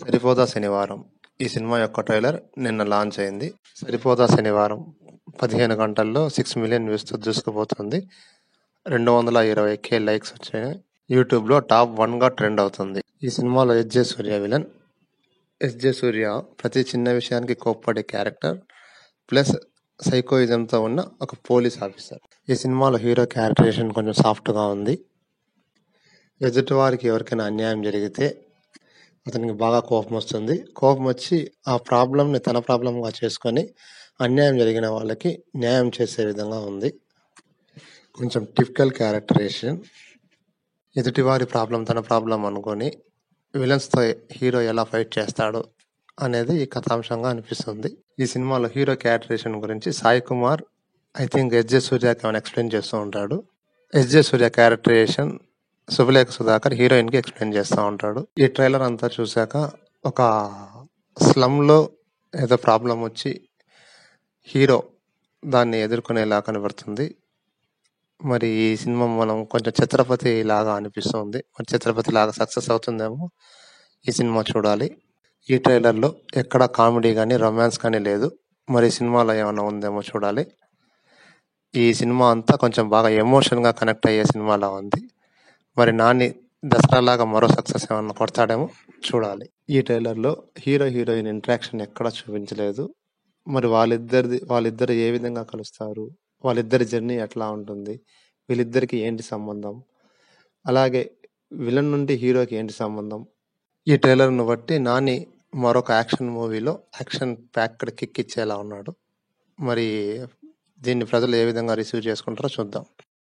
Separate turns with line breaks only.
సరిపోదా శనివారం ఈ సినిమా యొక్క ట్రైలర్ నిన్న లాంచ్ అయింది. సరిపోదా శనివారం 15 గంటల్లో 6 మిలియన్ వ్యూస్తో దూసుకుపోతుంది. 220K లైక్స్ వచ్చాయి. యూట్యూబ్లో టాప్ 1గా ట్రెండ్ అవుతుంది. ఈ సినిమాలో ఎస్జే సూర్య విలన్. ఎస్జే సూర్య ప్రతి చిన్న విషయానికి కోప్పడే క్యారెక్టర్ ప్లస్ సైకోయిజంతో ఉన్న ఒక పోలీస్ ఆఫీసర్. ఈ సినిమాలో హీరో క్యారెక్టరేషన్ కొంచెం సాఫ్ట్గా ఉంది. ఎదుటివారికి ఎవరికైనా అన్యాయం జరిగితే అతనికి బాగా కోపం వస్తుంది. కోపం వచ్చి ఆ ప్రాబ్లంని తన ప్రాబ్లంగా చేసుకొని అన్యాయం జరిగిన వాళ్ళకి న్యాయం చేసే విధంగా ఉంది. కొంచెం టిపికల్ క్యారెక్టరేషన్. ఎదుటివారి ప్రాబ్లం తన ప్రాబ్లం అనుకొని విలన్స్తో హీరో ఎలా ఫైట్ చేస్తాడు అనేది ఈ కథాంశంగా అనిపిస్తుంది. ఈ సినిమాలో హీరో క్యారెక్టరేషన్ గురించి సాయి కుమార్ ఐ థింక్ ఎస్జే సూర్యకి ఏమైనా ఎక్స్ప్లెయిన్ చేస్తూ ఉంటాడు. ఎస్జే సూర్య క్యారెక్టరేషన్ శుభలేఖ సుధాకర్ హీరోయిన్కి ఎక్స్ప్లెయిన్ చేస్తూ ఉంటాడు. ఈ ట్రైలర్ అంతా చూశాక ఒక స్లమ్లో ఏదో ప్రాబ్లం వచ్చి హీరో దాన్ని ఎదుర్కొనేలా కనబడుతుంది. మరి ఈ సినిమా మనం కొంచెం ఛత్రపతి లాగా అనిపిస్తుంది. మరి ఛత్రపతి లాగా సక్సెస్ అవుతుందేమో ఈ సినిమా చూడాలి. ఈ ట్రైలర్లో ఎక్కడ కామెడీ కానీ రొమాన్స్ కానీ లేదు. మరి సినిమాలో ఏమైనా ఉందేమో చూడాలి. ఈ సినిమా అంతా కొంచెం బాగా ఎమోషన్గా కనెక్ట్ అయ్యే సినిమాలా ఉంది. మరి నాని దసరాలాగా మరో సక్సెస్ ఏమన్నా కొడతాడేమో చూడాలి. ఈ ట్రైలర్లో హీరో హీరోయిన్ ఇంటరాక్షన్ ఎక్కడా చూపించలేదు. మరి వాళ్ళిద్దరు ఏ విధంగా కలుస్తారు, వాళ్ళిద్దరి జర్నీ ఎట్లా ఉంటుంది, వీళ్ళిద్దరికి ఏంటి సంబంధం, అలాగే విలన్ నుండి హీరోకి ఏంటి సంబంధం. ఈ ట్రైలర్ను బట్టి నాని మరొక యాక్షన్ మూవీలో యాక్షన్ ప్యాక్డ్ కిక్ ఇచ్చేలా ఉన్నాడు. మరి దీన్ని ప్రజలు ఏ విధంగా రిసీవ్ చేసుకుంటారో చూద్దాం.